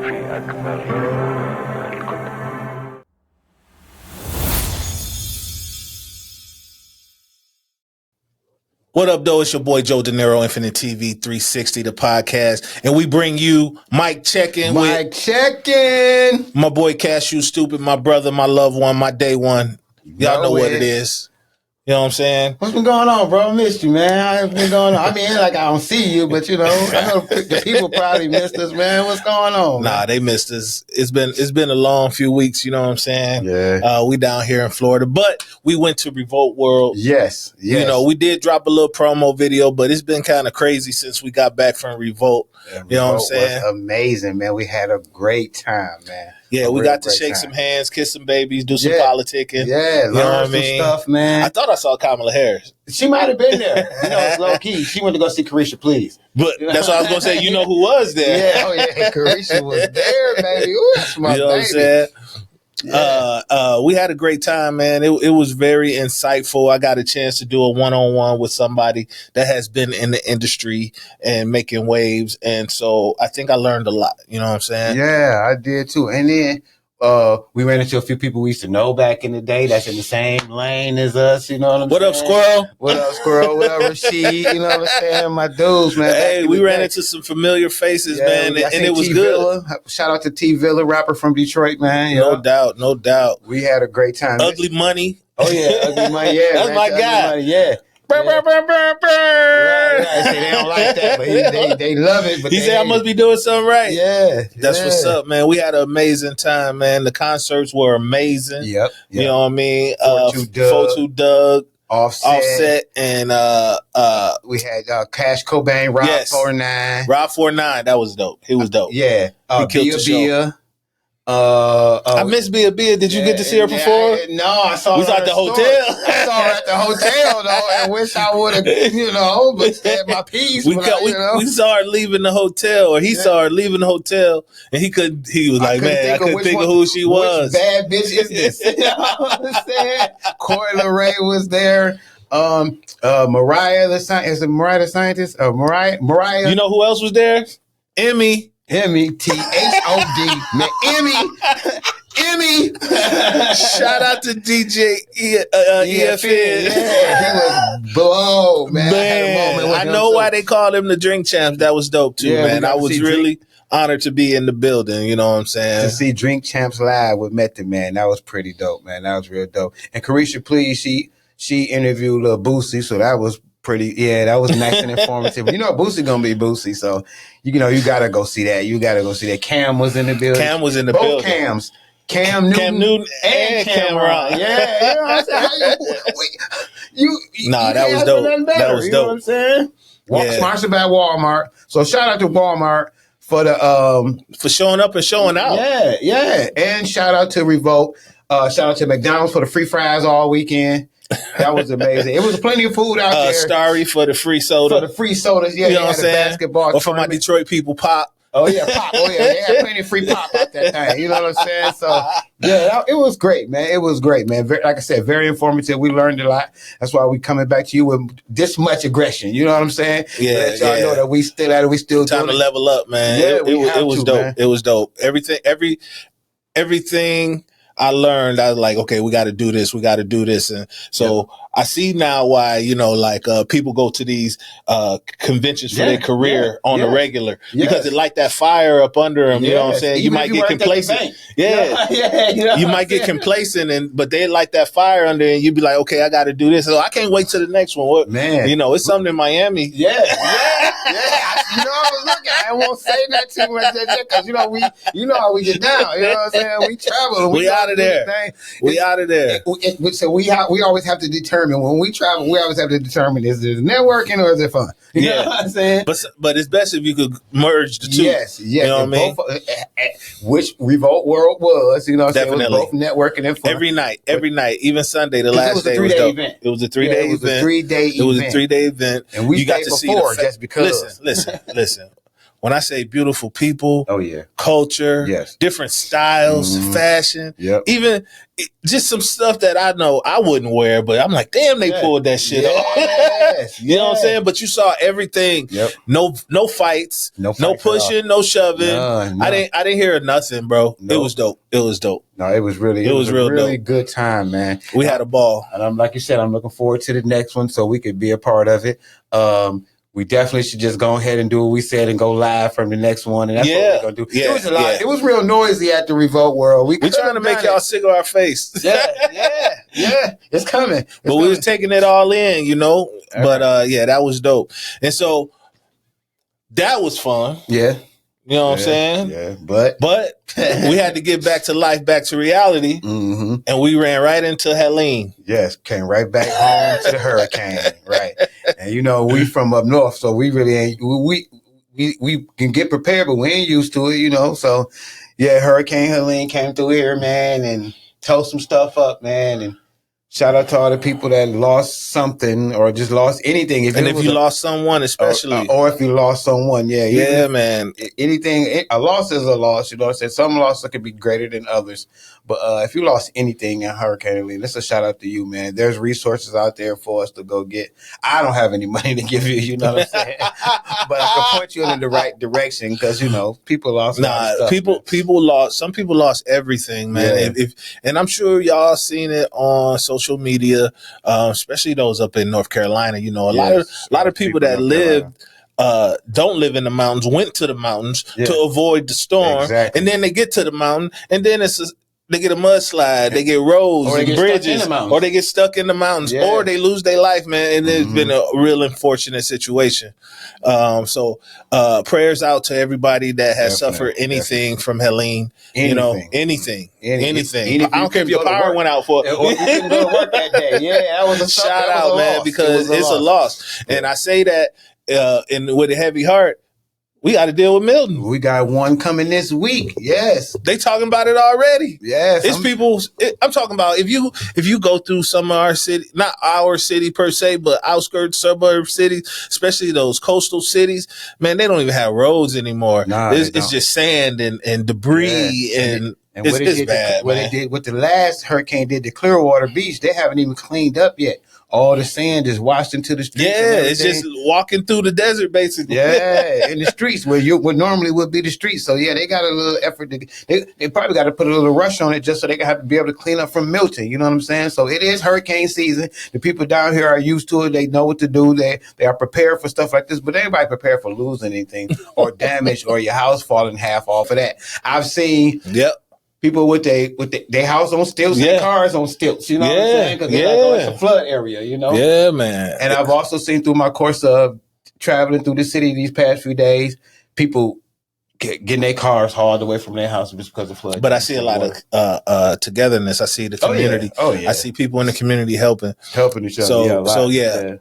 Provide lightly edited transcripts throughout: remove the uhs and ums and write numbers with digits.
What up, though? It's your boy Joe Deniro, Infinite TV 360, the podcast. And we bring you Mike Checkin. Checkin. My boy Cashews Stoopid, my brother, my loved one, my day one. Y'all know what it is. You know what I'm saying? What's been going on, bro? I missed you, man. What's been going on? I mean, like I don't see you, but you know, I know the people probably missed us, man. What's going on? Nah, man? they missed us. It's been a long few weeks, you know what I'm saying? Yeah. We down here in Florida, but we went to Revolt World. Yes. You know, we did drop a little promo video, but it's been kind of crazy since we got back from Revolt. Yeah, you know what I'm saying? Was amazing, man. We had a great time, man. Yeah, we got to shake some hands, kiss some babies, do some politicking. Yeah, learn some stuff, man. I thought I saw Kamala Harris. She might have been there. You know, it's low key. She went to go see Carisha, please. But that's what I was going to say. You know who was there. Yeah, Carisha was there, baby. Ooh, that's my baby. What I'm saying? Yeah. We had a great time, man. It was very insightful. I got a chance to do a one-on-one with somebody that has been in the industry and making waves. And so I think I learned a lot. You know what I'm saying? Yeah, I did too. And then we ran into a few people we used to know back in the day that's in the same lane as us. You know what I'm saying? What up, Squirrel? What up, Squirrel? What up, Rashid? You know what I'm saying? My dudes, man. Hey, we ran into some familiar faces, man, and it was good. Villa. Shout out to T Villa, rapper from Detroit, man. No doubt, no doubt. We had a great time. Ugly Money. Oh, yeah, Ugly Money. Yeah, that's my guy. Money, yeah. Burr. Right. See, they don't like that, but they love it. But he said I must be doing something right. Yeah. That's what's up, man. We had an amazing time, man. The concerts were amazing. Yep. You know what I mean? 42 Doug. Offset. And we had Cash Cobain, Rob 49. Rob 49, that was dope. He was dope. Yeah. He killed the show. I miss Bia. Did you get to see her before? No, I saw her. We was at the hotel. I saw her at the hotel though, and wish I would have, but said my piece. We saw her leaving the hotel, or he saw her leaving the hotel, and he was like, man, I couldn't think of who she was. Which bad bitch is this? You know what I'm saying? Corey LeRae was there. Mariah the scientist. Is it Mariah the scientist? Mariah. You know who else was there? Emmy. THOD, man, Emmy. Shout out to DJ EFN. Yeah, he was blown, man. I know why they called him the Drink Champs. That was dope too, man. I was really honored to be in the building. You know what I'm saying? To see Drink Champs live with Method Man, that was pretty dope, man. That was real dope. And Carisha, please, she interviewed Lil Boosie, so that was that was nice and informative. You know, Boosie gonna be Boosie, so you gotta go see that. Cam was in the building. Both Cams. Cam Newton and Cameron. Yeah, you know what I'm saying? That was dope. That was dope. You know what I'm saying? Sponsored by Walmart. So shout out to Walmart for the for showing up and showing out. Yeah. And shout out to Revolt. Shout out to McDonald's for the free fries all weekend. That was amazing. It was plenty of food out there. Starry for the free soda. For the free sodas, yeah. You know what I'm saying? Basketball or for my Detroit people, Pop. Oh, yeah, Pop. Oh, yeah. They had plenty of free Pop out that time. You know what I'm saying? So, yeah, it was great, man. It was great, man. Like I said, very informative. We learned a lot. That's why we coming back to you with this much aggression. You know what I'm saying? Yeah, let y'all know that we still at it. We still time to level up, man. Yeah, it was dope. Man. It was dope. Everything I learned, I was like, okay, we got to do this. And so I see now why, people go to these conventions for their career on the regular because it light that fire up under them. You know what I'm saying? You might get complacent. You might get complacent, but they light that fire under and you'd be like, okay, I got to do this. So I can't wait to the next one. What, man, it's something in Miami. Yeah. I was looking. I won't say that too much because you know how we get down. You know what I'm saying? We travel. We out of there. We out of there. So we always have to determine when we travel. We always have to determine is it networking or is it fun? You know what I'm saying? But it's best if you could merge the two. Yes. You know what I mean? Which Revolt World was. You know what I'm saying? Definitely. Both networking and fun. Every night, even Sunday. The last day was dope. It was a 3-day event. It was a 3-day event, and we got to see just because. Listen. When I say beautiful people, culture, yes, different styles, fashion, even just some stuff that I know I wouldn't wear, but I'm like, damn, they pulled that shit off. Yes, you know what I'm saying? But you saw everything. Yep. No fights, no pushing, no shoving. None. I didn't hear nothing, bro. Nope. It was dope. It was dope. No, it was really, it was a really good time, man. We had a ball. And I'm, like you said, I'm looking forward to the next one so we could be a part of it. We definitely should just go ahead and do what we said and go live from the next one. And that's what we're going to do. Yeah, it was a lot. It was real noisy at the Revolt World. We're trying to make y'all sick of our face. Yeah. It's coming. But we was taking it all in, you know. All but that was dope. And so that was fun. Yeah. You know what I'm saying? Yeah. But we had to get back to life, back to reality. Mm-hmm. And we ran right into Helene. Yes, came right back home to the hurricane. Right. And you know, we from up north, so we really ain't we can get prepared, but we ain't used to it, you know. So yeah, Hurricane Helene came through here, man, and tore some stuff up, man. And shout out to all the people that lost something or just lost anything. If you lost someone, especially. Or if you lost someone, yeah. Yeah, man. Anything, a loss is a loss. You know what I'm saying? Some losses could be greater than others. But if you lost anything in Hurricane Helene, that's a shout out to you, man. There's resources out there for us to go get. I don't have any money to give you, you know what I'm saying? But I can point you in the right direction because, you know, people lost stuff, people lost. Some people lost everything, man. Yeah. And I'm sure y'all seen it on social media, especially those up in North Carolina. You know, a lot of people that lived don't live in the mountains, went to the mountains to avoid the storm. Exactly. And then they get to the mountain, and then they get a mudslide, they get roads and bridges, or they get stuck in the mountains, or they lose their life, man. And it's been a real unfortunate situation. So prayers out to everybody that has suffered anything from Helene. You know, anything. I don't care if your power went out for it. Or you couldn't go to work that day. Yeah, that was a shout out, man, because it's a loss. And I say that with a heavy heart. We got to deal with Milton. We got one coming this week. Yes. They talking about it already. Yes. I'm talking about if you go through some of our city, not our city per se, but outskirts, suburb cities, especially those coastal cities, man, they don't even have roads anymore. Nah, it's just sand and debris and it's bad, what man. They did, what the last hurricane did to Clearwater Beach, they haven't even cleaned up yet. All the sand is washed into the streets. Yeah, it's just walking through the desert, basically. Yeah, in the streets where normally would be the streets. So yeah, they got a little effort. They probably got to put a little rush on it just so they can have to be able to clean up from Milton. You know what I'm saying? So it is hurricane season. The people down here are used to it. They know what to do. They are prepared for stuff like this. But anybody prepared for losing anything or damage or your house falling half off of that? I've seen. Yep. People with their house on stilts and cars on stilts, you know what I'm saying? Because they're like, oh, it's a flood area, you know? Yeah, man. And I've also seen through my course of traveling through the city these past few days, people getting their cars hauled away from their house just because of flood. But I see a lot of togetherness. I see the community. Oh yeah. I see people in the community helping each other.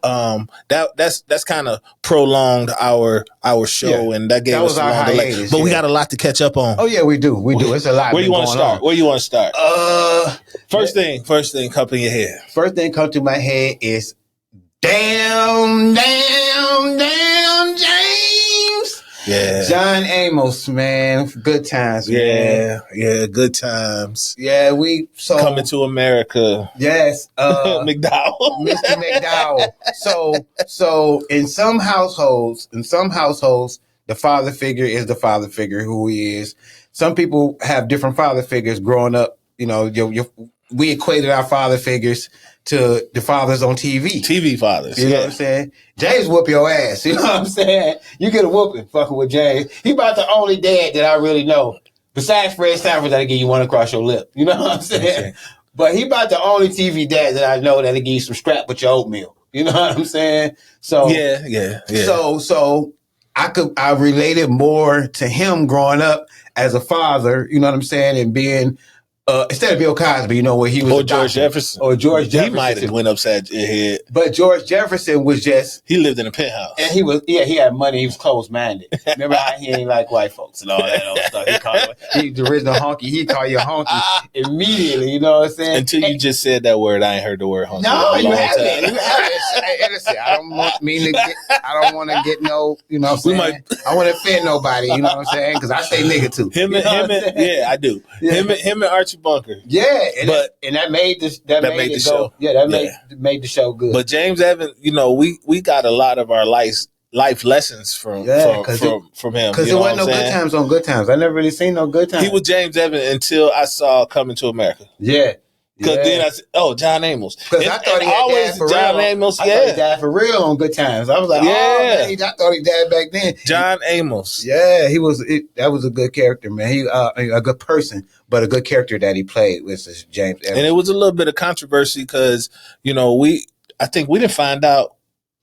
That's kind of prolonged our show, and that gave us a long delay. But we got a lot to catch up on. Oh yeah, we do. It's a lot. Where you want to start? Where you want to start? First thing come to your head. First thing come to my head is damn James. Yeah. John Amos, man. Good times, man. Yeah, good times. Yeah, Coming to America. Yes. McDowell. Mr. McDowell. So in some households, the father figure is the father figure who he is. Some people have different father figures growing up. You know, we equated our father figures to the fathers on TV. TV fathers. You know what I'm saying? James whoop your ass. You know what I'm saying? You get a whooping fucking with James. He about the only dad that I really know. Besides Fred Sanford that'll give you one across your lip. You know what I'm saying? Okay. But he about the only TV dad that I know that'll give you some strap with your oatmeal. You know what I'm saying? So yeah. So I related more to him growing up as a father, you know what I'm saying, and being instead of Bill Cosby, you know, where he was George Jefferson. He might have went upside your head. But George Jefferson was he lived in a penthouse. And he had money, he was closed-minded. Remember how he ain't like white folks and all that old stuff. He's the original honky. He call you honky immediately, you know what I'm saying? Until you just said that word, I ain't heard the word honky. No, you haven't. Listen, I don't want to get no, you know what I'm saying? I want to offend nobody, you know what I'm saying? Because I say nigga too. I do. Him and Archie Archie Bunker. Yeah, but that made this that made the it show. go. Yeah, that made the show good. But James Evans, we got a lot of our life lessons from him. Because there wasn't no Good Times on Good Times. I never really seen no Good Times. He was James Evans until I saw Coming to America. Yeah. Because then I said, John Amos. Because I thought he had died for John real. Amos, I thought he died for real on Good Times. I was like, man, I thought he died back then. John Amos. Yeah, that was a good character, man. He a good person, but a good character that he played was James Evans. And it was a little bit of controversy because, I think we didn't find out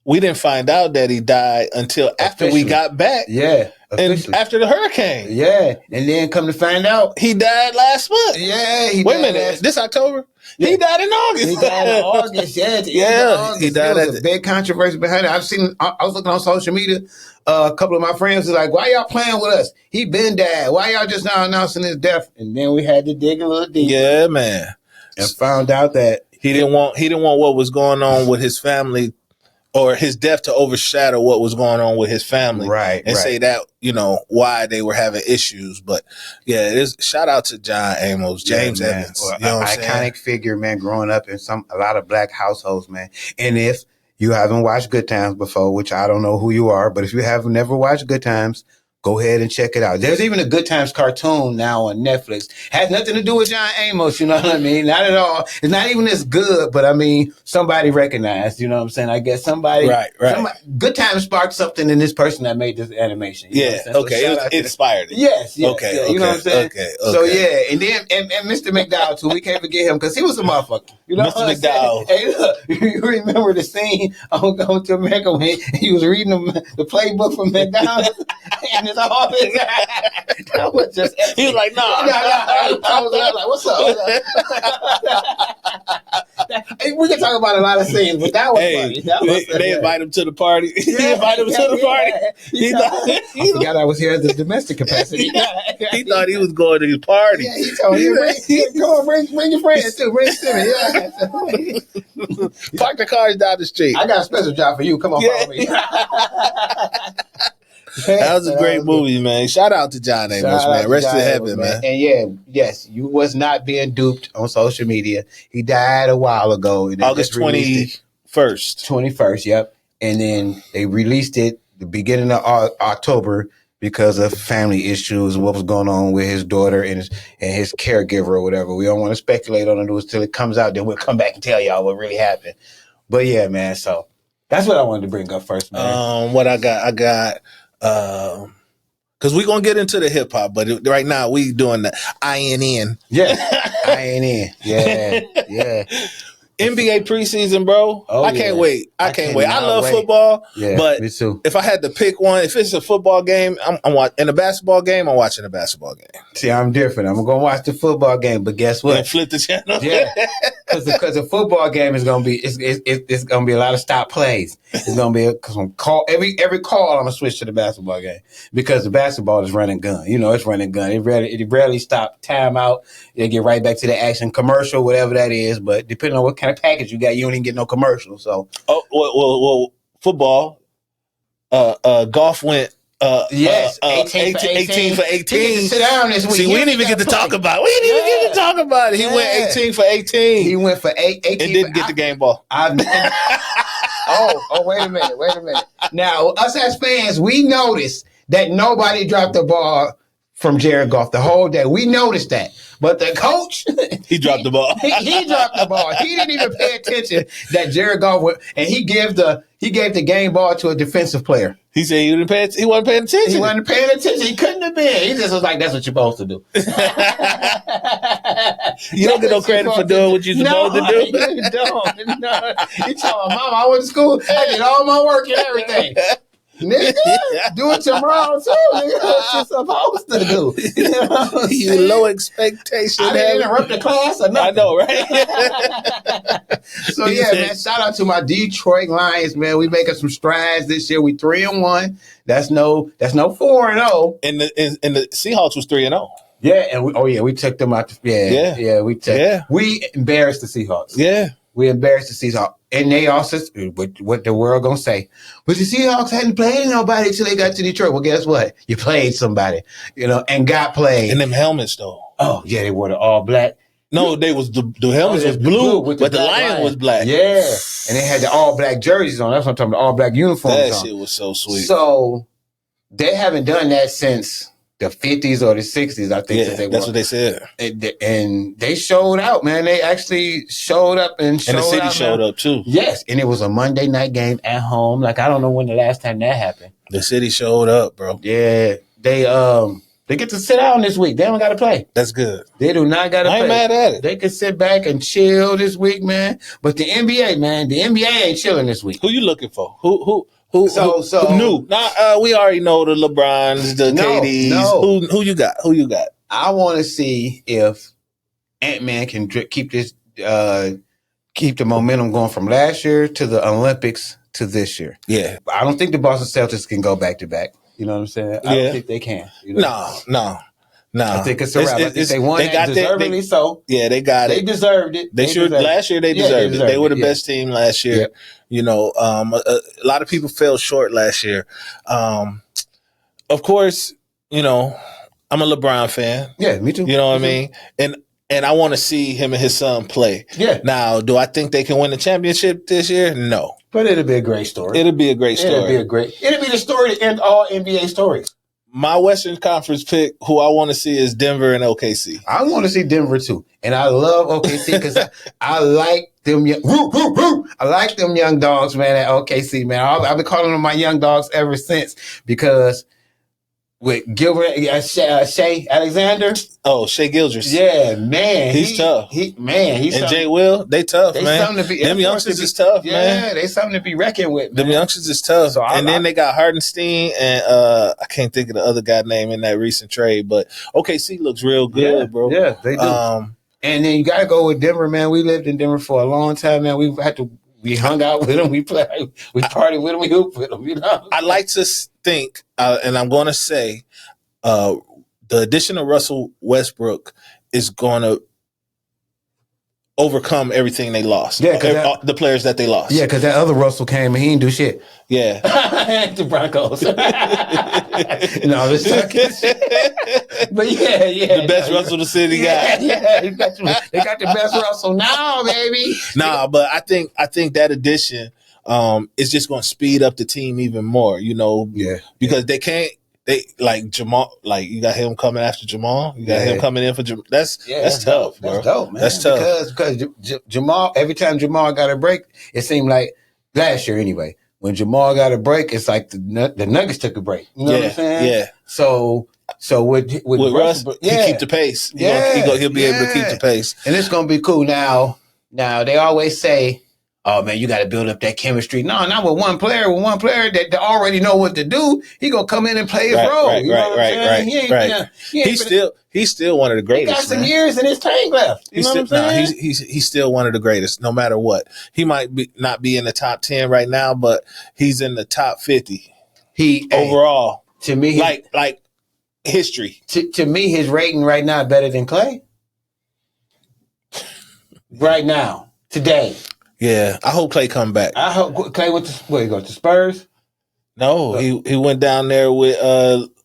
that he died until after we got back. Yeah. And after the hurricane. Yeah. And then come to find out, he died last month. Yeah. Wait a minute. This October? Yeah. He died in August. He died in August. Yeah. He died. There was a big controversy behind it. I was looking on social media. A couple of my friends were like, why y'all playing with us? He been dead. Why y'all just now announcing his death? And then we had to dig a little deeper. Yeah, man. And found out that he didn't want what was going on with his family or his death to overshadow what was going on with his family. Right. And say that, why they were having issues. But yeah, shout out to John Amos, James Evans. Well, iconic figure, man, growing up in a lot of black households, man. And if you haven't watched Good Times before, which I don't know who you are, but if you have never watched Good Times, go ahead and check it out. There's even a Good Times cartoon now on Netflix. Has nothing to do with John Amos, you know what I mean? Not at all. It's not even as good, but I mean, somebody recognized, you know what I'm saying? I guess somebody. Right. Good Times sparked something in this person that made this animation. Okay. It inspired it. Yes. Okay. Yeah, you know what I'm saying? Okay. So yeah, and then and Mr. McDowell too. We can't forget him because he was a motherfucker. You know Mr. McDowell. Hey, look, you remember the scene on Going to America when he was reading the playbook from McDonald's and it's all this. That was just. He was like, "No." I was like, "What's up?" Hey, we can talk about a lot of scenes, but that was funny. They invite him to the party. He invited him to the party. I forgot I was here as a domestic capacity. He thought he was going to his party. Yeah, he told him, "Come on, bring your friends too. Bring Simon." Park the cars down the street. I got a special job for you. Come on, follow me. That was a great movie, man. Shout out to John Amos, man. Rest in heaven, man. And yes, you was not being duped on social media. He died a while ago. August 21st. 21st, yep. And then they released it the beginning of October because of family issues, what was going on with his daughter and his caregiver or whatever. We don't want to speculate on it until it comes out. Then we'll come back and tell y'all what really happened. But yeah, man. So that's what I wanted to bring up first, man. What I got. Because we're going to get into the hip hop, but right now we doing the INN. Yeah. INN. Yeah. NBA preseason, bro. I can't wait. I can't wait. I love football, but me too. If I had to pick one, if it's a football game, I'm watching. In a basketball game, I'm watching a basketball game. See, I'm different. I'm going to watch the football game, but guess what? And flip the channel. Yeah, because the football game is going to be it's going to be a lot of stop plays. It's going to be every call. I'm going to switch to the basketball game because the basketball is running gun. It's running gun. It rarely stop timeout. They get right back to the action, commercial, whatever that is. But depending on what kind of package you got, you don't even get no commercial. So well, football. Golf went. 18 for 18. Sit down this week. See, we didn't even get to talk about it. He went 18 for 18. He went for 18 and didn't get the game ball. Wait a minute. Now, us as fans, we noticed that nobody dropped the ball from Jared Goff the whole day. We noticed that. But the coach, he dropped the ball. He dropped the ball. He didn't even pay attention that Jared Goff and he gave the game ball to a defensive player. He said he wasn't paying attention. He wasn't paying attention. He couldn't have been. He just was like, "That's what you're supposed to do." You don't get no credit for doing what you're supposed to do. You don't. No. You tell my mom I went to school. I did all my work and everything. Nigga, do it tomorrow too. Nigga, what you're supposed to do. You low expectation. I didn't interrupt the class or nothing. I know, right? So yeah, man. Shout out to my Detroit Lions, man. We making some strides this year. We 3-1. That's no 4-0. And the Seahawks was 3-0. Yeah, and we took them out. We embarrassed the Seahawks. Yeah. We embarrassed the Seahawks. And they also, what the world gonna say? But the Seahawks hadn't played nobody until they got to Detroit. Well, guess what? You played somebody, and got played. And them helmets, though. Oh, yeah, they wore the all black. No, they was the helmets was blue, but the lion was black. Yeah, and they had the all black jerseys on. That's what I'm talking about. All black uniforms. That shit was so sweet. So they haven't done that since the 50s or the 60s. I think that's what they said. And they showed out, man. They actually showed up and the city showed up too. Yes, and it was a Monday night game at home. Like I don't know when the last time that happened. The city showed up, bro. Yeah, they get to sit down this week. They don't got to play. That's good. They do not got to play. I ain't mad at it. They can sit back and chill this week, man. But the NBA, man, the NBA ain't chilling this week. Who you looking for? Who new? We already know the LeBrons, the KDs. No. Who you got? Who you got? I want to see if Ant-Man can keep this, keep the momentum going from last year to the Olympics to this year. Yeah. I don't think the Boston Celtics can go back to back. You know what I'm saying? I don't think they can. You know? No. I think it's a wrap. I think they won it deservedly so. Yeah, they got it. They deserved it. Last year they deserved it. They were the best team last year. Yep. You know, a lot of people fell short last year. Of course, you know, I'm a LeBron fan. Yeah, me too. You know what I mean? And I want to see him and his son play. Yeah. Now, do I think they can win the championship this year? No. But it'll be a great story. It'll be a great story. It'll be the story to end all NBA stories. My Western Conference pick, who I want to see, is Denver and OKC. I want to see Denver too, and I love OKC because I like them. I like them young dogs, man. At OKC, man. I've been calling them my young dogs ever since because with Gilbert, Shea Alexander. Oh, Shea Gilgeous. Yeah, man. He's tough. He's and Jay Will, they tough, man. Them youngsters is tough, man. Yeah, they something to be reckoned with, man. Them youngsters is tough. So then they got Hardenstein and I can't think of the other guy name in that recent trade, but OKC looks real good, bro. Yeah, they do. And then you got to go with Denver, man. We lived in Denver for a long time, man. We hung out with them. We played. We partied with them. We hooped with them. You know. I like to think, and I'm going to say, the addition of Russell Westbrook is going to overcome everything they lost. Yeah, the players that they lost. Yeah, because that other Russell came and he didn't do shit. Yeah, the Broncos. No, this but yeah, the best Russell the city got. Yeah, they got the best Russell now, baby. Nah, but I think that addition is just going to speed up the team even more. You know, because they can't. They like Jamal, like you got him coming after Jamal. You got him coming in for Jamal. That's tough, bro. That's dope, man. That's tough because Jamal. Every time Jamal got a break, it seemed like last year anyway. When Jamal got a break, it's like the Nuggets took a break. You know what I'm saying? Yeah. So with Russ, he keep the pace. He'll be able to keep the pace, and it's gonna be cool. Now they always say, "Oh man, you got to build up that chemistry." No, not with one player. With one player that already know what to do, he gonna come in and play his role. Right. He's still one of the greatest. He got some years in his tank left. You know what I'm saying? He's still one of the greatest, no matter what. He might not be in the top 10 right now, but he's in the top 50. Overall, to me, like history. To me, his rating right now is better than Clay. Right now, today. Yeah, I hope Clay come back. I hope Clay went to where he go to Spurs. No, he went down there with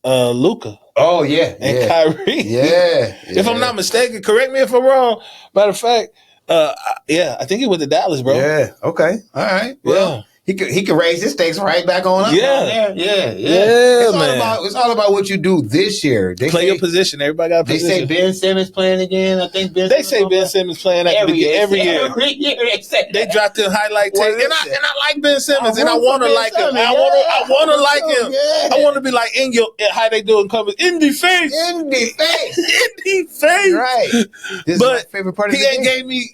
Luka. Oh yeah, and Kyrie. Yeah. If I'm not mistaken, correct me if I'm wrong. Matter of fact, I think he went to Dallas, bro. Yeah. Okay. All right. Well, he could raise his stakes right back on up. Yeah. It's all about what you do this year. Play your position. Everybody got a position. They say Ben Simmons playing again. I think Ben Simmons playing every year. Every year they say they dropped the highlight tape, and I like Ben Simmons, and I want to like him. I want to like him. I want to be like in your how they doing covers in the face. Right. This is my favorite part of the game. He ain't gave me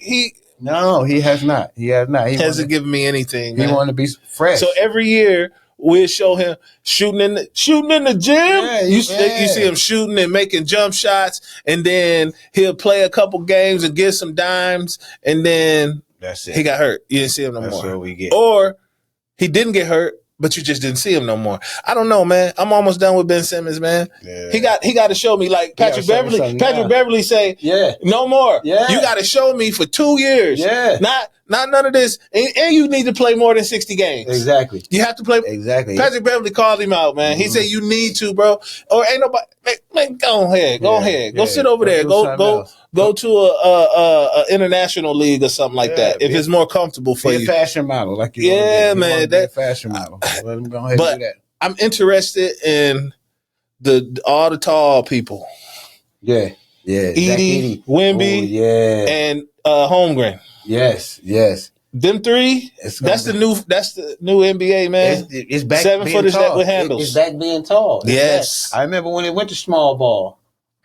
No, he has not. He hasn't given me anything. He wanted to be fresh. So every year we'll show him shooting in the gym. Yeah, you see him shooting and making jump shots, and then he'll play a couple games and get some dimes, and then that's it. He got hurt. You didn't see him no more. That's what we get. Or he didn't get hurt, but you just didn't see him no more. I don't know, man. I'm almost done with Ben Simmons, man. Yeah. He got to show me like Patrick Beverly. Patrick Beverly say, no more. Yeah. You got to show me for 2 years. Yeah. Not none of this. And you need to play more than 60 games. Exactly. You have to play. Exactly. Patrick Beverly called him out, man. Mm-hmm. He said you need to, bro. Or ain't nobody. Man, go Go ahead. Go sit over there. Go to a international league or something like that. If it's more comfortable for you. Fashion model, like you. Yeah, man. That fashion model. Let them go ahead and do that. I'm interested in all the tall people. Yeah. Edie, Wemby, and Holmgren. Yes. Them three. That's the new NBA, man. It's back 7-footers that with handles. It's back being tall. Yes. I remember when it went to small ball,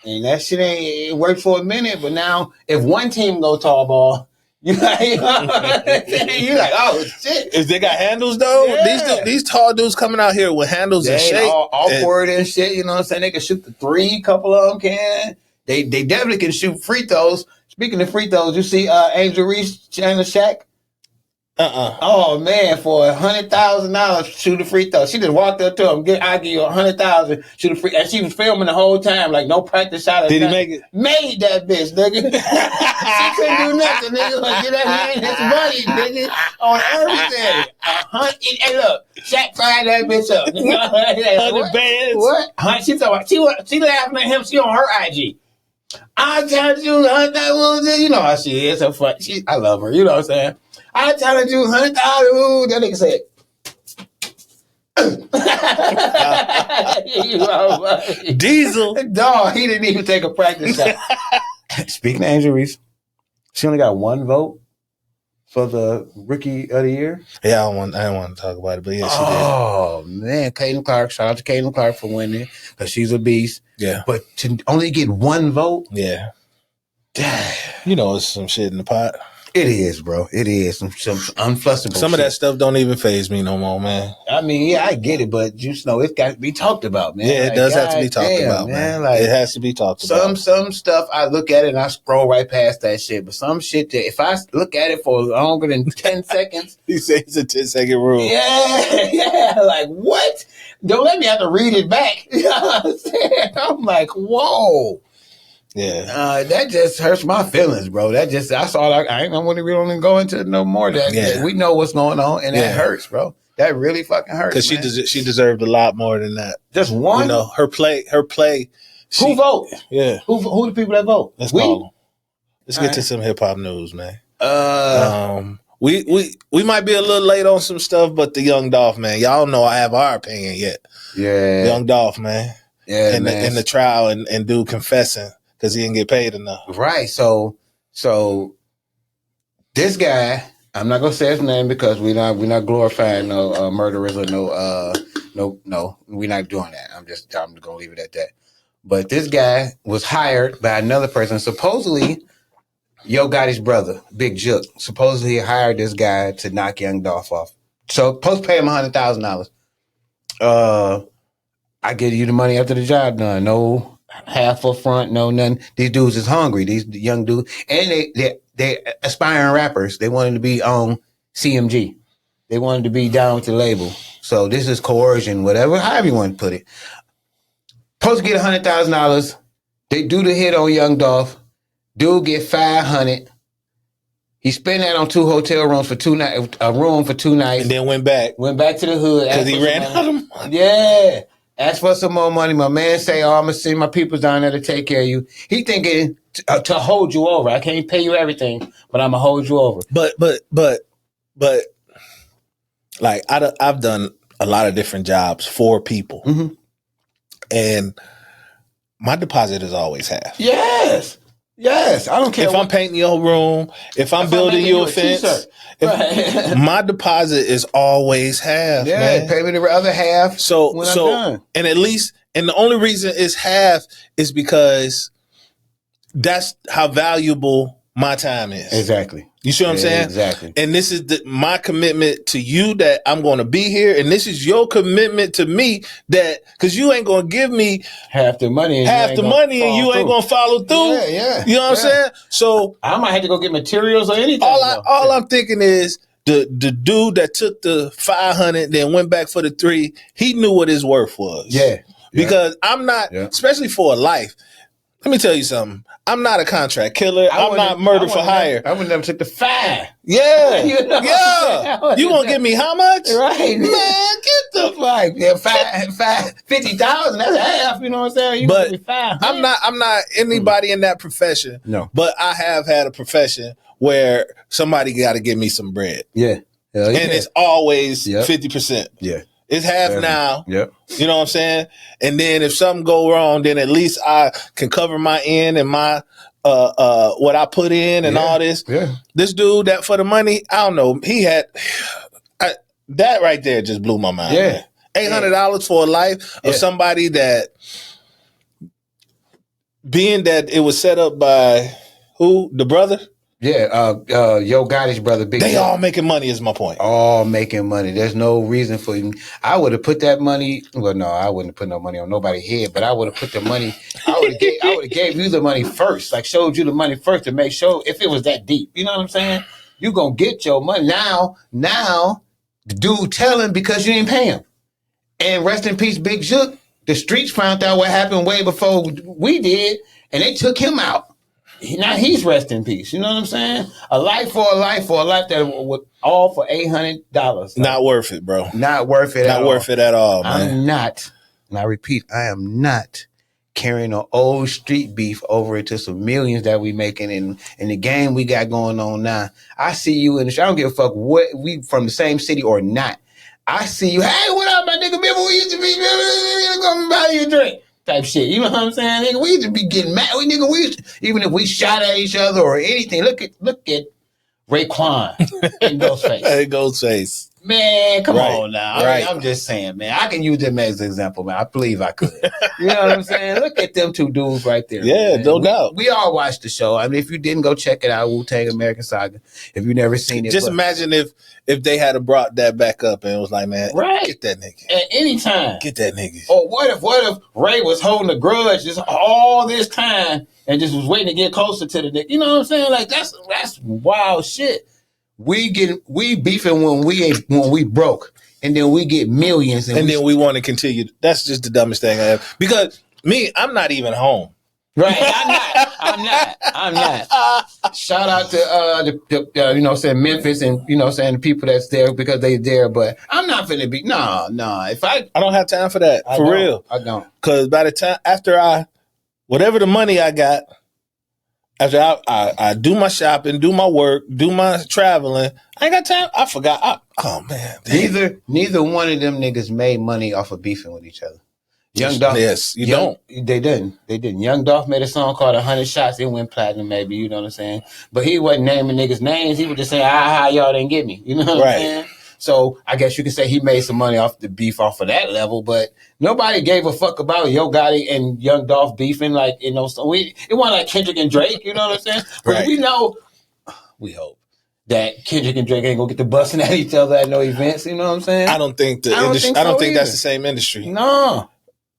and that shit it worked for a minute. But now, if one team go tall ball, you like, oh shit. If they got handles though, these tall dudes coming out here with handles and shape, all awkward and shit. You know what I'm saying? They can shoot the three. A couple of them can. They definitely can shoot free throws. Speaking of free throws, you see Angel Reese and Shaq. Oh man, for $100,000, shoot a free throw. She just walked up to him, I give you $100,000, shoot a free, and she was filming the whole time, like no practice shot. Did he make it? Made that bitch, nigga. She couldn't do nothing, nigga. Like, get that man his money, nigga, on everything. Hey, look, Shaq fired that bitch up. $100 bands. What? She laughing at him. She on her IG. I'm telling you, $100,000. You know how she is. So fun. I love her. You know what I'm saying? I challenge you $100,000. That nigga said, Diesel. Dog, he didn't even take a practice shot. Speaking of Angel Reese, she only got one vote for the Rookie of the Year. Yeah, I didn't want to talk about it, but yeah, she did. Oh, man. Caitlin Clark. Shout out to Caitlin Clark for winning because she's a beast. Yeah. But to only get one vote? Yeah. You know, it's some shit in the pot. It is, bro. It is some unflushable. Some of that stuff don't even faze me no more, man. I mean, yeah, I get it, but you know, it's got to be talked about, man. Yeah, it does have to be talked about, man. Like, it has to be talked about. Some stuff I look at it and I scroll right past that shit, but some shit that if I look at it for longer than 10 seconds, he says it's a 10-second rule. Yeah, like what? Don't let me have to read it back. You know what I'm saying? I'm like, whoa. Yeah, that just hurts my feelings, bro. That's all. I ain't gonna really go into no more. That we know what's going on, and that hurts, bro. That really fucking hurts. Because she deserved a lot more than that. Just one. You know, her play. Who vote? Yeah. Who the people that vote? Let's call them. Let's get to some hip hop news, man. We might be a little late on some stuff, but the Young Dolph, man, y'all know I have our opinion yet. Yeah, Young Dolph, man. Yeah, in the trial and dude confessing. Because he didn't get paid enough. Right. So this guy, I'm not gonna say his name because we're not glorifying no murderers or no, we're not doing that. I'm gonna leave it at that. But this guy was hired by another person. Supposedly, Yo Gotti's brother, Big Jook, supposedly hired this guy to knock Young Dolph off. So supposed to pay him $100,000. I give you the money after the job done. No half up front, no nothing. These dudes is hungry. These young dudes, and they aspiring rappers. They wanted to be on CMG. They wanted to be down with the label. So this is coercion, whatever, however you want to put it. Supposed to get $100,000. They do the hit on Young Dolph. Dude get $500. He spent that on 2 hotel rooms for 2 nights, a room for 2 nights, and then went back to the hood because he ran out of money. Yeah. Ask for some more money. My man say, I'm going to send my people down there to take care of you. He thinking to hold you over. I can't pay you everything, but I'm going to hold you over. But like I've done a lot of different jobs for people. Mm-hmm. And my deposit is always half. Yes. I don't care. If I'm painting your room, if I'm building you a fence, my deposit is always half. Yeah, man. Pay me the other half. So, I'm done. And the only reason it's half is because that's how valuable my time is. Exactly. You see what I'm saying? Exactly. And this is my commitment to you that I'm going to be here. And this is your commitment to me that, because you ain't going to give me half the money and you ain't going to follow through. Yeah. You know what I'm saying? So I might have to go get materials or anything. All I'm thinking is the dude that took the 500 then went back for the 3, he knew what his worth was. Yeah. Because I'm not, especially for a life, Let me tell you something. I'm not a contract killer. I'm not murder for hire. I would never took the $5. Yeah. You know Yeah. You gonna give me how much? Right. Man, get the like $50,000. That's half. You know what I'm saying? You but give me $5. I'm not anybody in that profession. No. But I have had a profession where somebody got to give me some bread. Yeah. And it's always 50%. Yeah. It's half now. Yep. You know what I'm saying? And then if something go wrong, then at least I can cover my end and my what I put in and all this. Yeah. This dude that for the money, I don't know. He had that right there just blew my mind. Yeah. $800 for a life of somebody that, being that it was set up by who? The brother? Yeah, Yo Gotti's brother, Big. They all making money is my point. All making money. There's no reason for him. I would have put that money. Well, no, I wouldn't have put no money on nobody's head, but I would have put the money. I would have gave you the money first, like showed you the money first to make sure if it was that deep. You know what I'm saying? You gonna get your money now. The dude telling because you didn't pay him. And rest in peace, Big Jook. The streets found out what happened way before we did, and they took him out. Now he's rest in peace. You know what I'm saying? A life for a life that was all for $800. Not worth it, bro. Not worth it. Not worth it at all, man. I'm not. And I repeat, I am not carrying an old street beef over into some millions that we making in the game we got going on now. I see you in the show. I don't give a fuck what we from the same city or not. I see you. Hey, what up, my nigga? Remember we used to be. Gonna buy you a drink. Type shit, you know what I'm saying? Nigga, we used to be getting mad. Even if we shot at each other or anything. Look at Raekwon in Ghostface. Ghostface. Man, come on now. Right. I'm just saying, man. I can use them as an example, man. I believe I could. You know what I'm saying? Look at them two dudes right there. Yeah, man. No doubt. We all watched the show. I mean, if you didn't, go check it out. Wu-Tang American Saga. If you never seen it. Just imagine if they had brought that back up and it was like, man, get that nigga. At any time. Get that nigga. Or what if Ray was holding a grudge just all this time and just was waiting to get closer to the nigga? You know what I'm saying? Like, that's wild shit. We beefing when we broke, and then we get millions, and then we want to continue. That's just the dumbest thing I have. Because I'm not even home. Right, I'm not. Shout out to the Memphis and the people that's there because they there, but I'm not finna be no. If I don't have time for that for real. I don't. Because by the time after whatever the money I got. After I do my shopping, do my work, do my traveling, I ain't got time. I forgot. Oh man, neither one of them niggas made money off of beefing with each other. Young Dolph, yes, don't. They didn't. Young Dolph made a song called 100 Shots. It went platinum, maybe. You know what I'm saying? But he wasn't naming niggas' names. He was just saying, y'all didn't get me. You know what I'm saying? So I guess you could say he made some money off the beef off of that level, but nobody gave a fuck about Yo Gotti and Young Dolph beefing. Like, it wasn't like Kendrick and Drake, you know what I'm saying? But we hope that Kendrick and Drake ain't gonna get to busting at each other at no events, you know what I'm saying? I don't think that's the same industry. No.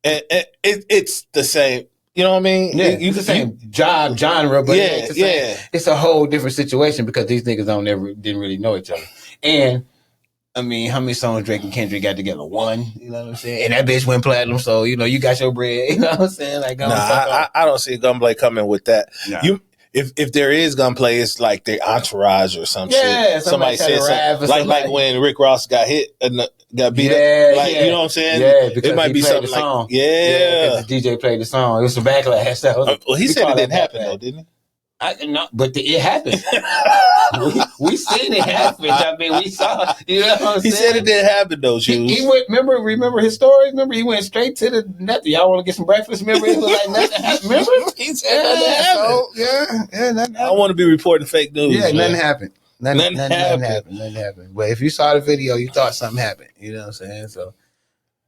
It's the same. You know what I mean? Yeah, it's the same job genre, but it's a whole different situation because these niggas didn't really know each other. And I mean, how many songs Drake and Kendrick got together? One, you know what I'm saying? And that bitch went platinum, so you got your bread. You know what I'm saying? Like, I don't see Gunplay coming with that. Nah. If there is Gunplay, it's like their entourage or some shit. Somebody said something. Like when Rick Ross got hit and got beat up. You know what I'm saying? Yeah, because it might be something like because the DJ played the song. It was some backlash. Well, he said it didn't happen though, didn't he? But it happened. we seen it happen. I mean, we saw. You know what I'm saying? He said it didn't happen though. He went. Remember his story. Remember he went straight to the nothing. Y'all want to get some breakfast? Remember it was like nothing happened. Remember he said nothing happened. Nothing happened. I want to be reporting fake news. Yeah, nothing happened. Nothing happened. But if you saw the video, you thought something happened. You know what I'm saying? So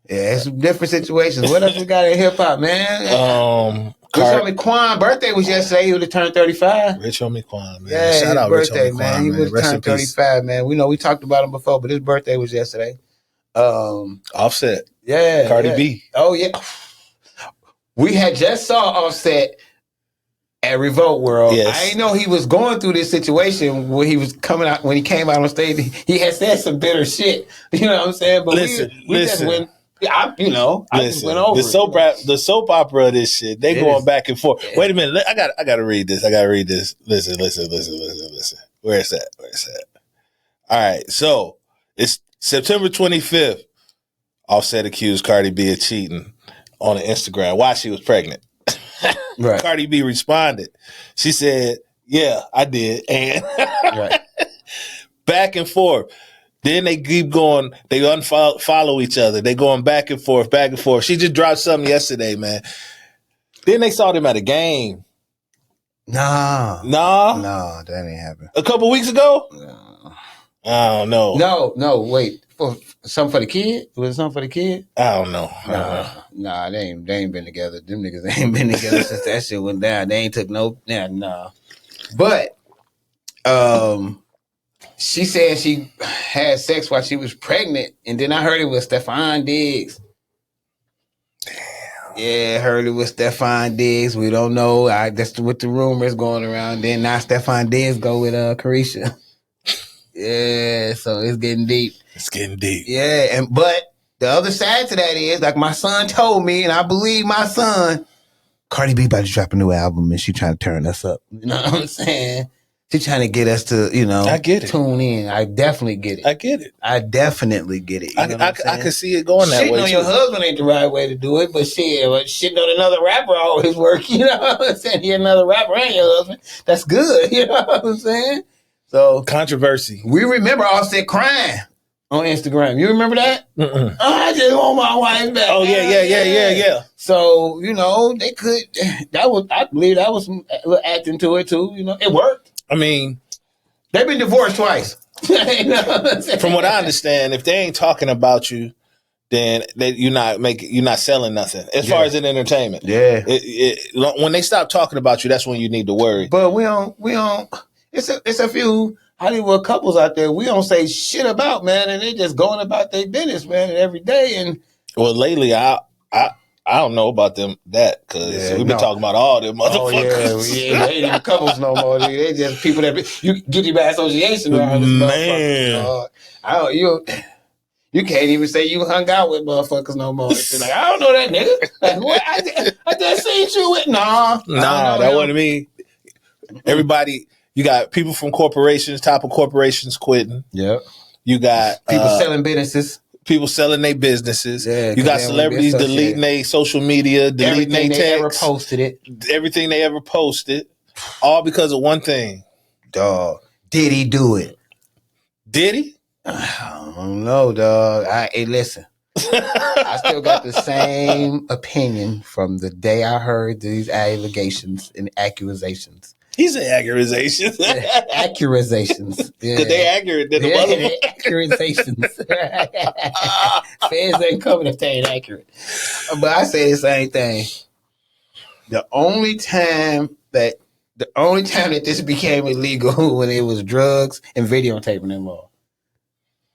yeah, it's different situations. What else we got in hip hop, man? Rich Homie Quan birthday was yesterday. He would have turned 35. Rich Homie Quan, man. Yeah, shout out birthday, Rich Homie Quan, man. He would have turned 35, man. We talked about him before, but his birthday was yesterday. Offset. Yeah. Cardi B. Oh, yeah. We had just saw Offset at Revolt World. Yes. I didn't know he was going through this situation when he came out on stage. He had said some bitter shit. You know what I'm saying? But listen. I just went over the soap opera of this shit. They going back and forth. Yeah. Wait a minute. I gotta read this. Listen. Where is that? All right. So it's September 25th. Offset accused Cardi B of cheating on an Instagram while she was pregnant. Right. Cardi B responded. She said, "Yeah, I did." And right. Back and forth. Then they keep going. They unfollow each other. They going back and forth. She just dropped something yesterday, man. Then they saw them at a game. Nah, that ain't happened. A couple weeks ago? No. I don't know. No, wait. Something for the kid? Was it something for the kid? I don't know. Nah, they ain't been together. Them niggas ain't been together since that shit went down. They ain't took no. Nah. But, she said she had sex while she was pregnant, and then I heard it was Stefan Diggs. Damn. Yeah, heard it was Stefan Diggs. We don't know. That's what the rumors going around. Then now Stefan Diggs go with Carisha. Yeah, so it's getting deep. Yeah, but the other side to that is, like my son told me, and I believe my son, Cardi B about to drop a new album, and she trying to turn us up. You know what I'm saying? She's trying to get us to, I get it. Tune in. I definitely get it. I get it. I definitely get it. I can see it going that way. Shitting on your husband ain't the right way to do it, but shitting on another rapper always work. You know what I'm saying? You're another rapper and your husband. That's good. You know what I'm saying? So controversy. We remember Offset crying on Instagram. You remember that? Oh, I just want my wife back. Oh yeah. So they could. I believe that was some acting to it too. It worked. I mean, they've been divorced twice. From what I understand, if they ain't talking about you, then you're not selling nothing as far as in entertainment. Yeah. When they stop talking about you, that's when you need to worry. But we don't. It's a few Hollywood couples out there we don't say shit about, man, and they just going about their business, man, every day. And lately, I don't know about them because we've been talking about all them motherfuckers. They ain't even couples no more. They just people that you get by association around this motherfucker. You can't even say you hung out with motherfuckers no more. Like, I don't know that nigga. Like, what? I just seen you with nah, that wasn't me. Everybody, you got people from corporations, top of corporations quitting. Yep. You got people selling businesses. People selling their businesses. Yeah, you got celebrities deleting their social media, deleting their texts. Ever posted it. Everything they ever posted. All because of one thing. Dog. Did he do it? Did he? I don't know, dog. Hey, listen. I still got the same opinion from the day I heard these allegations and accusations. He said accusations. Accusations. Because they accurate than the motherfucker. Accusations. Feds ain't coming if they ain't accurate. But I say the same thing. The only time that this became illegal when it was drugs and videotaping involved.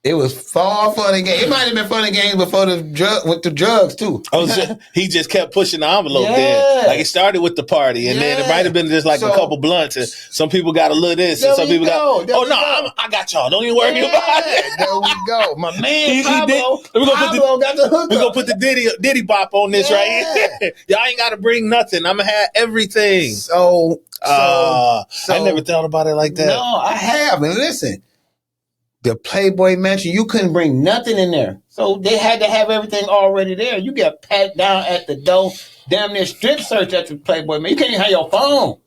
It was far fun and games. It might have been fun and games before with the drugs too. So he just kept pushing the envelope then. Like it started with the party and then it might have been just like a couple blunts and some people got a little this and some people got I got y'all. Don't even worry about it. There we go. My man Pablo got the hook. We're gonna put the Diddy bop on this right here. Y'all ain't gotta bring nothing. I'm gonna have everything. So I never thought about it like that. No, I have. And listen. The Playboy Mansion, you couldn't bring nothing in there. So they had to have everything already there. You got pat down at the door, damn near strip search at the Playboy Mansion. You can't even have your phone.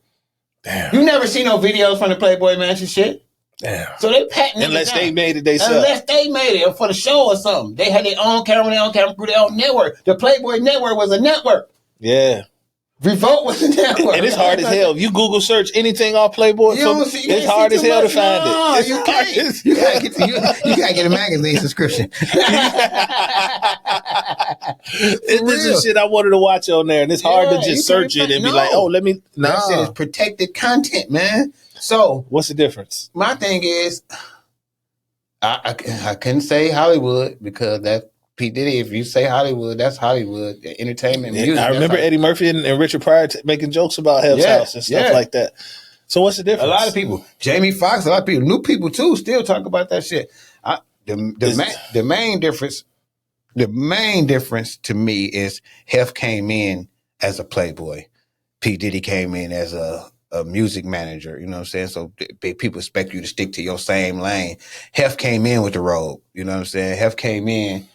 Damn. You never see no videos from the Playboy Mansion shit. Damn. So they patting Unless they made it themselves. Unless they made it for the show or something. They had their own camera through their own network. The Playboy Network was a network. Yeah. Revolt was a network. And it's hard as hell. If you Google search anything off Playboy, it's hard as hell to find it. You can't. You gotta get a magazine subscription. This is shit I wanted to watch on there, and it's hard to just search it and be like, "Oh, let me." No, that shit is protected content, man. So, what's the difference? My thing is, I couldn't say Hollywood because that. P. Diddy, if you say Hollywood, that's Hollywood, entertainment, music. I remember Eddie Murphy and Richard Pryor making jokes about Hell's House and stuff like that. So what's the difference? A lot of people, Jamie Foxx, a lot of people, new people too, still talk about that shit. The main difference The main difference to me is Hef came in as a playboy. P. Diddy came in as a music manager, you know what I'm saying? So people expect you to stick to your same lane. Hef came in with the robe, you know what I'm saying? Hef came in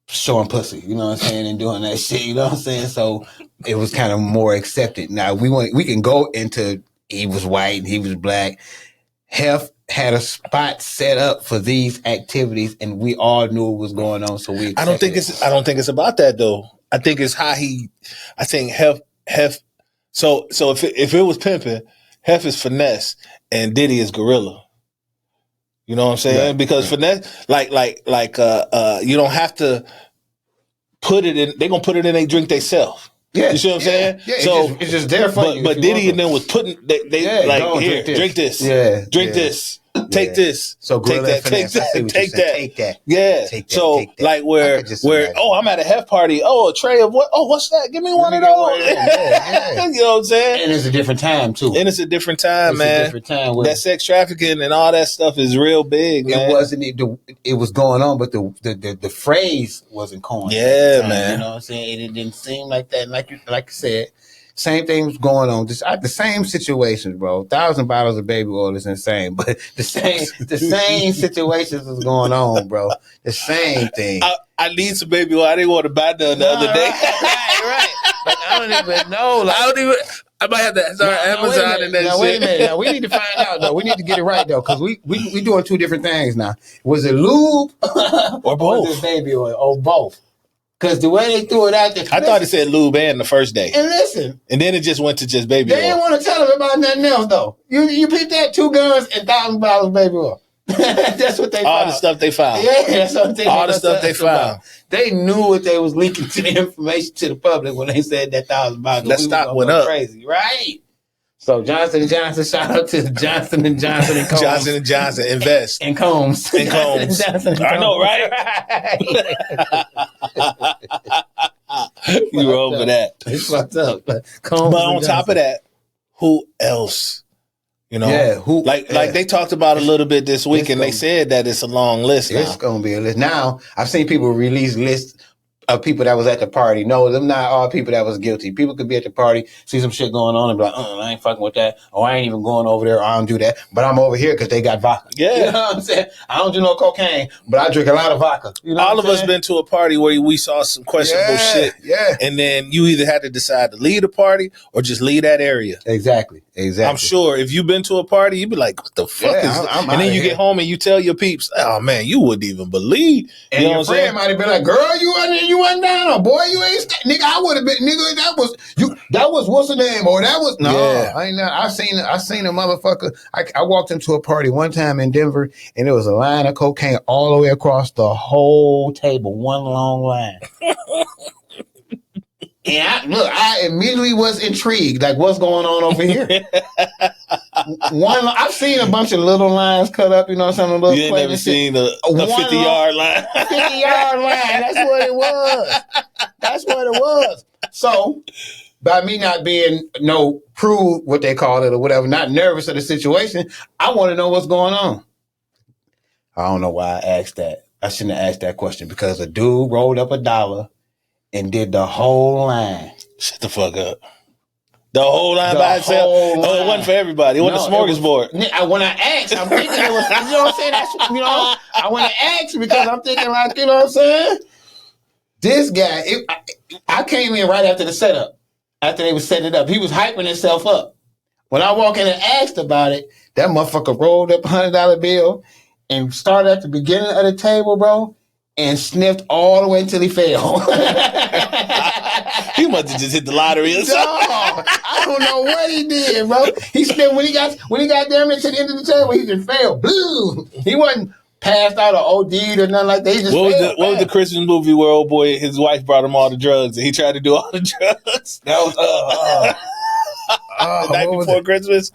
showing pussy, you know what I'm saying, and doing that shit, you know what I'm saying? So it was kind of more accepted. Now we can go into he was white and he was black. Hef had a spot set up for these activities, and we all knew what was going on. So I don't think it's about that though. I think it's how I think Hef. So if it was pimping, Hef is finesse and Diddy is gorilla. You know what I'm saying? Right, because finesse, like you don't have to put it in. They're gonna put it in. They drink themselves. Yeah, you see what I'm saying? Yeah, so it's just there for you. But Diddy and them was putting they like here, drink this. Yeah, drink this. Take this. So take that. Take that. Take that. Take that. Yeah. Take that, so take that. Like where I'm at a Hef party. Oh, a tray of what? Oh, what's that? Give me one of those. Yeah. You know what I'm saying? And it's a different time too. And it's a different time, man. A different time. That sex trafficking and all that stuff is real big. Man. It wasn't. It was going on, but the phrase wasn't coined. Yeah, man. You know what I'm saying? It didn't seem like that. Like you said. Same thing was going on. Just the same situations, bro. 1,000 bottles of baby oil is insane, but the same situations was going on, bro. The same thing. I need some baby oil. I didn't want to buy none the other day. Right. Like, I don't even know. Like, I might have to start Amazon and that shit. Wait a minute. Now, we need to find out, though. We need to get it right, though, because we doing two different things now. Was it lube or both? Was it baby oil or both? Because the way they threw it out there. I thought it said lube and the first day. And listen. And then it just went to just baby oil. They didn't want to tell them about nothing else, though. You picked that 2 guns and 1,000 bottles of baby oil. That's what they found. All the stuff they found. Yeah, that's what they all the stuff they found. They knew what they was leaking to the information to the public when they said that 1,000 bottles. That stock went up. Crazy, right? So Johnson & Johnson, shout out to Johnson & Johnson and Combs. Johnson & Johnson, invest. And Combs. And Combs. I know, right? You were over that. It's fucked up. But on top of that, who else? You know? Yeah, who? Like they talked about a little bit this week, and they said that it's a long list now. It's going to be a list. Now, I've seen people release lists of people that was at the party. No, them not all people that was guilty. People could be at the party, see some shit going on, and be like, I ain't fucking with that. Oh, I ain't even going over there. I don't do that. But I'm over here because they got vodka. Yeah. You know what I'm saying? I don't do no cocaine, but I drink a lot of vodka. You know all of us been to a party where we saw some questionable shit. Yeah. And then you either had to decide to leave the party or just leave that area. Exactly. I'm sure if you've been to a party, you'd be like, what the fuck is this? And then you get home and you tell your peeps, oh man, you wouldn't even believe. And you know your friend might have been like, girl, you wasn't down, or boy, you ain't nigga, I would have been, nigga, that was what's the name, or that was I ain't know. I seen a motherfucker. I walked into a party one time in Denver, and there was a line of cocaine all the way across the whole table, one long line. And I immediately was intrigued, like what's going on over here. I've seen a bunch of little lines cut up, you know what I'm saying? You ain't never seen a 50-yard line. 50-yard line, that's what it was. That's what it was. So, by me not being prude, what they call it or whatever, not nervous of the situation, I want to know what's going on. I don't know why I asked that. I shouldn't have asked that question because a dude rolled up $1 and did the whole line. Shut the fuck up. The whole line by itself? Oh, it wasn't for everybody. It wasn't a smorgasbord. When I asked, I'm thinking it was, you know what I'm saying? That's, I want to ask because I'm thinking like, you know what I'm saying? This guy, I came in right after the setup. After they was setting it up. He was hyping himself up. When I walked in and asked about it, that motherfucker rolled up $100 bill and started at the beginning of the table, bro, and sniffed all the way until he fell. He must have just hit the lottery or something. No, I don't know what he did, bro. He sniffed when he got down to the end of the table, he just fell. Blue. He wasn't passed out or OD'd or nothing like that. He just what was the Christmas movie where old boy, his wife brought him all the drugs and he tried to do all the drugs? That was The Night Before Christmas.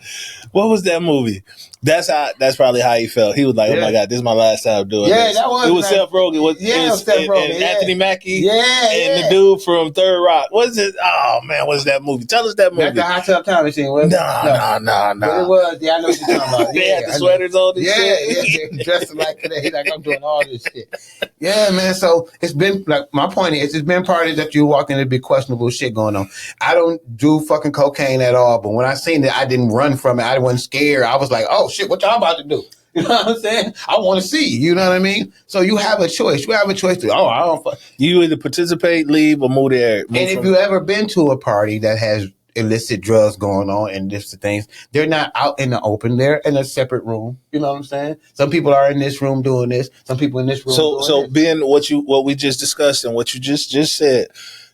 What was that movie? That's probably how he felt. He was like, "Oh my God, this is my last time doing this." That was. It was Seth Rogen. It was Seth Rogen. And Anthony Mackie. And the dude from Third Rock. What is it? Oh man, what's that movie? Tell us that movie. That's the Hot Tub Time Machine. No. But it was. Yeah, I know what you're talking about. They had the sweaters on and shit. Yeah, dressed like today. Like I'm doing all this shit. Yeah, man. So it's been like my point is, it's been parties that you walk in and be questionable shit going on. I don't do fucking cocaine at all, but when I seen it, I didn't run from it. I wasn't scared. I was like, oh shit, what y'all about to do? You know what I'm saying? I want to see. You know what I mean? So you have a choice. You have a choice to. I don't. You either participate, leave, or move there. And if you ever been to a party that has illicit drugs going on and different things, they're not out in the open. They're in a separate room. You know what I'm saying? Some people are in this room doing this. Some people in this room. So being what we just discussed and what you just said,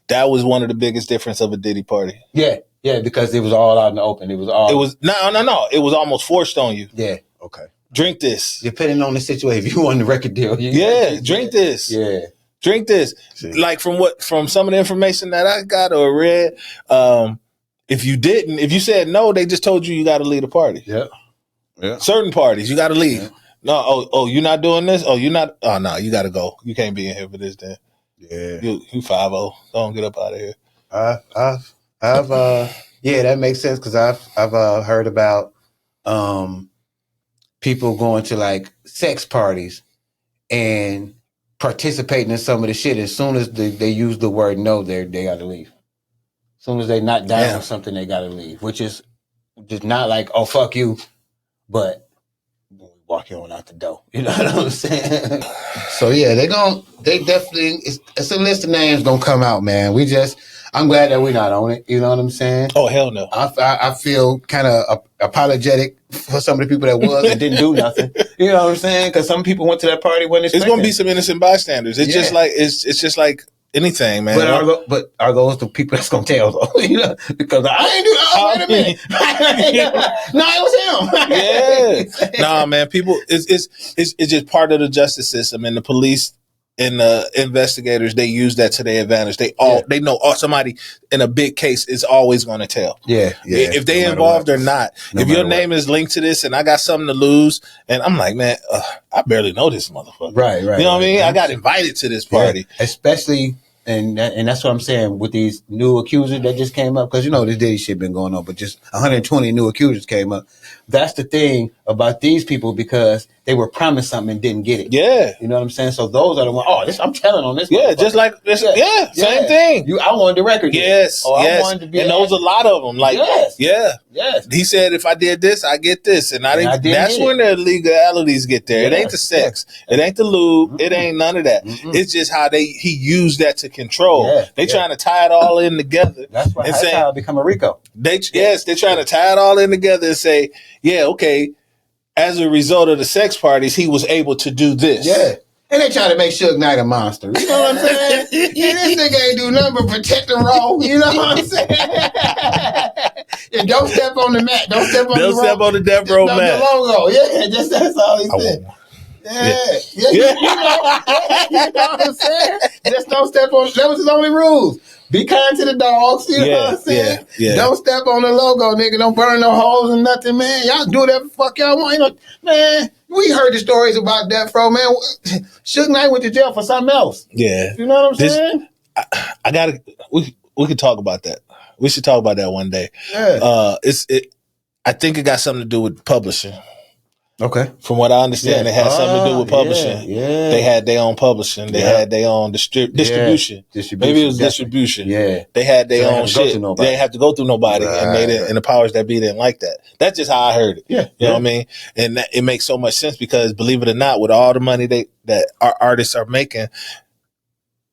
that was one of the biggest difference of a Diddy party. Yeah, because it was all out in the open. It was no. It was almost forced on you. Yeah. Okay. Drink this. Depending on the situation, if you want the record deal, drink this. Yeah. Drink this. See. Like from some of the information that I got or read, if you said no, they just told you got to leave the party. Yeah. Certain parties, you got to leave. Yeah. No, you're not doing this? Oh, you're not? Oh, no, you got to go. You can't be in here for this then. Yeah. You 5-0. Don't get up out of here. That makes sense because I've heard about people going to like sex parties and participating in some of the shit. As soon as they use the word no, they got to leave. As soon as they not down with something, they got to leave. Which is just not like, oh fuck you, but walk on out the door. You know what I'm saying? So yeah, they definitely. It's a list of names gonna come out, man. I'm glad that we're not on it. You know what I'm saying? Oh, hell no. I feel kind of apologetic for some of the people that was and didn't do nothing. You know what I'm saying? Because some people went to that party when it's going to be some innocent bystanders. It's just like it's just like anything, man. But are those the people that's going to tell though? You know, because I ain't do. Oh, wait a minute. No, it was him. Yeah. Nah, man. People, it's just part of the justice system, and the police and the investigators, they use that to their advantage. They know somebody in a big case is always going to tell. Yeah. If they involved or not. If your name is linked to this and I got something to lose, and I'm like, man, I barely know this motherfucker. Right. You know what I mean? I got invited to this party. Yeah. Especially, and that's what I'm saying with these new accusers that just came up, because you know this Diddy shit been going on, but just 120 new accusers came up. That's the thing about these people, because they were promised something and didn't get it. Yeah. You know what I'm saying? So those are the ones, I'm telling on this. Yeah, just like this. Yeah, same thing. I wanted the record. Yes. I wanted to be. And those a lot of them. Like, yes. He said, if I did this, I get this. And that's when the legalities get there. It ain't the sex. It ain't the lube. Mm-hmm. It ain't none of that. Mm-hmm. It's just how he used that to control. They trying to tie it all in together. That's how it become a RICO. They're trying to tie it all in together and say, yeah, okay, as a result of the sex parties, he was able to do this. Yeah. And they try to make Suge Knight a monster. You know what I'm saying? This nigga ain't do nothing but protect the roll. You know what I'm saying? And don't step on the mat. Don't step on the death row mat. The logo. Yeah, that's all he said. Yeah. You know what I'm saying? Just don't step on. That was his only rules. Be kind to the dogs, you know what I'm saying? Yeah. Don't step on the logo, nigga. Don't burn no holes and nothing, man. Y'all do whatever the fuck y'all want. You know, man, we heard the stories about Death Row, man. Suge Knight went to jail for something else. Yeah. You know what I'm saying? We could talk about that. We should talk about that one day. Yeah. I think it got something to do with publishing. Okay. From what I understand, it had something to do with publishing. Yeah. They had their own publishing. They had their own distribution. Maybe it was distribution. Yeah. They had their own shit. They didn't have to go through nobody, and the powers that be didn't like that. That's just how I heard it. Yeah. You know what I mean? And it makes so much sense because, believe it or not, with all the money that our artists are making,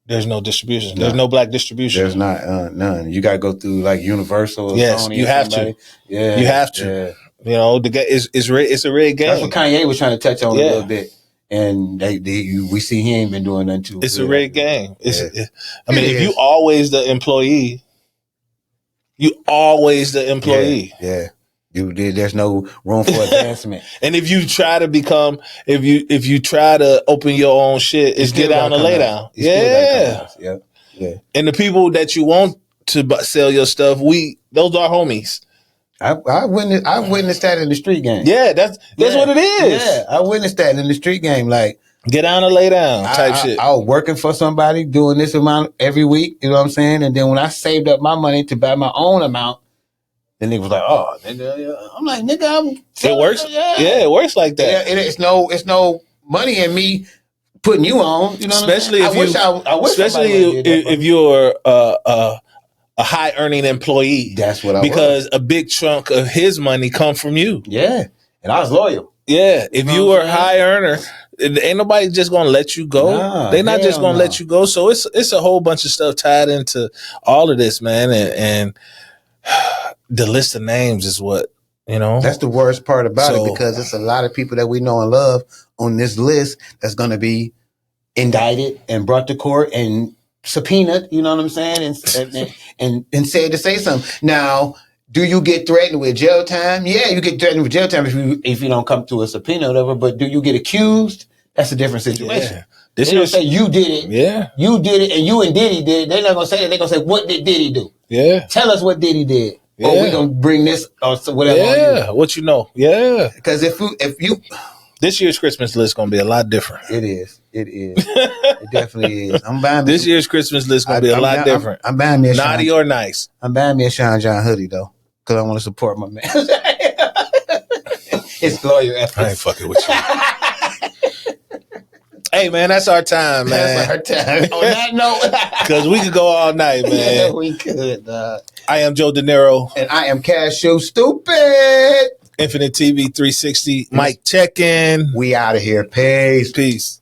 there's no distribution. There's no black distribution. There's not none. You got to go through like Universal. Or Sony you have to. Yeah, you have to. Yeah. You know, it's a rigged game. That's what Kanye was trying to touch on a little bit, and we see he ain't been doing nothing too. It's a rigged game. If you always the employee, Yeah. There's no room for advancement. And if you try to become, if you try to open your own shit, it's get down and lay down. Yeah. Yeah. And the people that you want to sell your stuff, those are homies. I witnessed that in the street game. Yeah, that's what it is. Yeah, I witnessed that in the street game. Like, get down and lay down type shit. I was working for somebody doing this amount every week. You know what I'm saying? And then when I saved up my money to buy my own amount, then they was like, "Oh, nigga." I'm like, "Nigga, it works." Yeah, it works like that. Yeah, it's no money in me putting you on. You know, especially what if if you're a high earning employee. That's what I because a big chunk of his money come from you. Yeah, and I was loyal. Yeah, if you were a high earner, ain't nobody just gonna let you go. Nah, they're not just gonna let you go. So it's a whole bunch of stuff tied into all of this, man. And the list of names is what, you know. That's the worst part about it, because it's a lot of people that we know and love on this list that's gonna be indicted and brought to court and subpoenaed. You know what I'm saying? And said to say something. Now, do you get threatened with jail time? Yeah, you get threatened with jail time if you don't come to a subpoena or whatever. But do you get accused? That's a different situation. Yeah. They don't say you did it. Yeah. You did it, and you and Diddy did it. They're not going to say that. They're going to say, what did Diddy do? Yeah. Tell us what Diddy did. Yeah. Or we're going to bring this or whatever on you. What you know. Yeah. Because if you... This year's Christmas list going to be a lot different. It is. It definitely is. I'm buying this year's Christmas list going to be a lot different. I'm buying me a naughty or nice. I'm buying me a Sean John hoodie, though, because I want to support my man. It's lawyer efforts. I ain't fucking with you. Hey, man, that's our time, man. That's our time. On that note. Because we could go all night, man. Yeah, we could. I am Joe Deniro. And I am Cashews Stoopid. Infinite TV 360. Mike Checkin. We out of here. Peace. Peace.